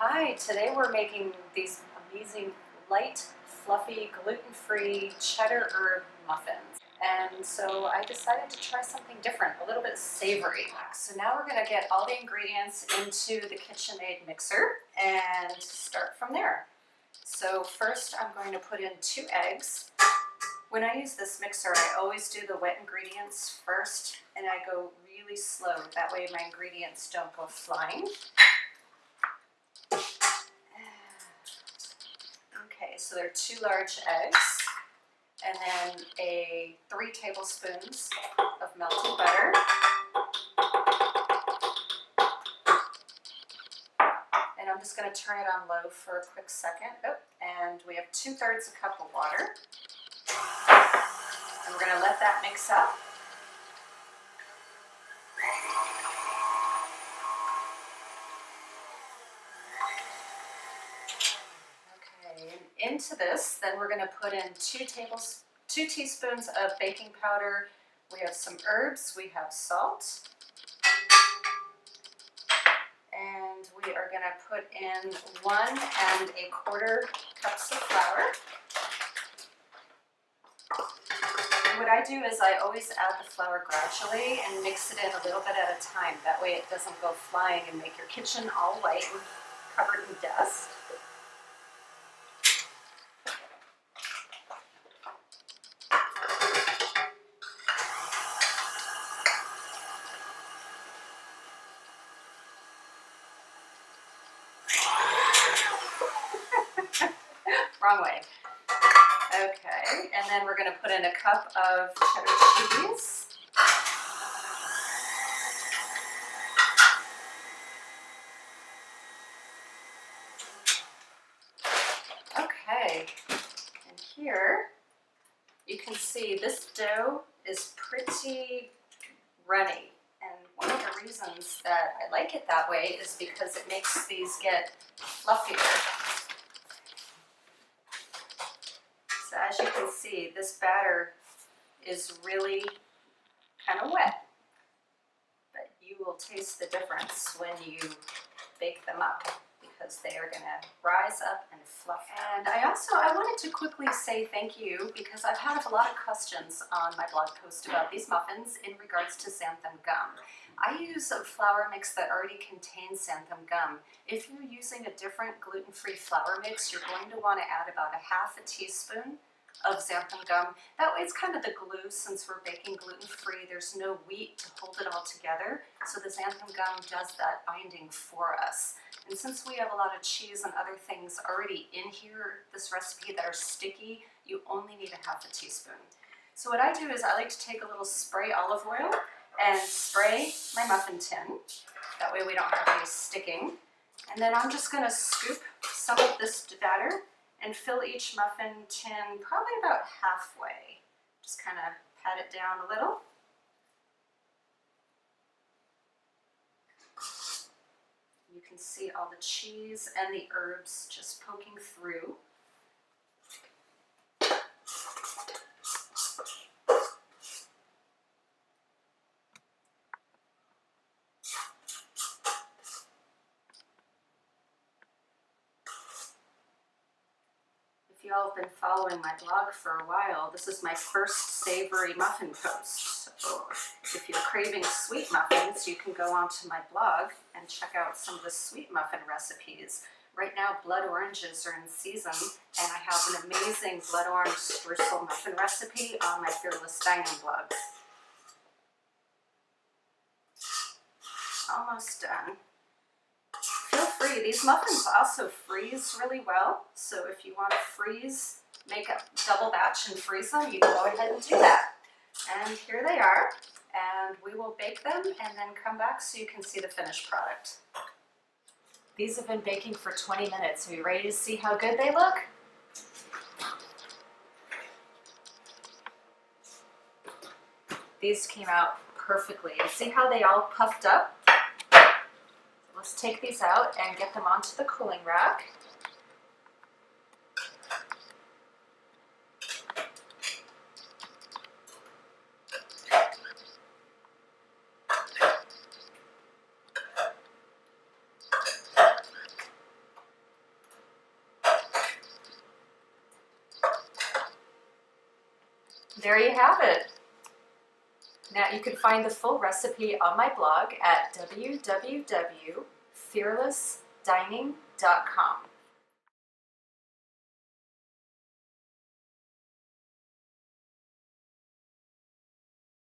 Hi, today we're making these amazing light, fluffy, gluten-free cheddar herb muffins. And so I decided to try something different, a little bit savory. So now we're gonna get all the ingredients into the KitchenAid mixer and start from there. So first I'm going to put in 2 eggs. When I use this mixer, I always do the wet ingredients first and I go really slow. That way my ingredients don't go flying. Okay, so there are 2 large eggs, and then 3 tablespoons of melted butter, and I'm just going to turn it on low for a quick second. And we have 2/3 a cup of water, and we're going to let that mix up. Into this, then we're going to put in 2 teaspoons of baking powder. We have some herbs, we have salt, and we are going to put in 1 1/4 cups of flour. And what I do is I always add the flour gradually and mix it in a little bit at a time. That way it doesn't go flying and make your kitchen all white and covered in dust. Wrong way. Okay, and then we're going to put in a cup of cheddar cheese. Okay, and here you can see this dough is pretty runny. And one of the reasons that I like it that way is because it makes these get fluffier. So as you can see, this batter is really kind of wet, but you will taste the difference when you bake them up because they are going to rise up and fluff. And I wanted to quickly say thank you because I've had a lot of questions on my blog post about these muffins in regards to xanthan gum. I use a flour mix that already contains xanthan gum. If you're using a different gluten-free flour mix, you're going to want to add about 1/2 teaspoon of xanthan gum. That way it's kind of the glue. Since we're baking gluten-free, there's no wheat to hold it all together, so the xanthan gum does that binding for us. And since we have a lot of cheese and other things already in here, this recipe that are sticky, you only need 1/2 teaspoon. So what I do is I like to take a little spray olive oil and spray my muffin tin. That way we don't have any sticking. And then I'm just going to scoop some of this batter and fill each muffin tin probably about halfway. Just kind of pat it down a little. You can see all the cheese and the herbs just poking through. If you all have been following my blog for a while, this is my first savory muffin post. So if you're craving sweet muffins, you can go onto my blog and check out some of the sweet muffin recipes. Right now, blood oranges are in season, and I have an amazing blood orange streusel muffin recipe on my Fearless Dining blog. Almost done. Feel free. These muffins also freeze really well, so if you want to make a double batch and freeze them, you can go ahead and do that. And here they are, and we will bake them and then come back so you can see the finished product. These have been baking for 20 minutes. Are you ready to see how good they look? These came out perfectly. See how they all puffed up? Let's take these out and get them onto the cooling rack. there you have it. Now you can find the full recipe on my blog at www.fearlessdining.com.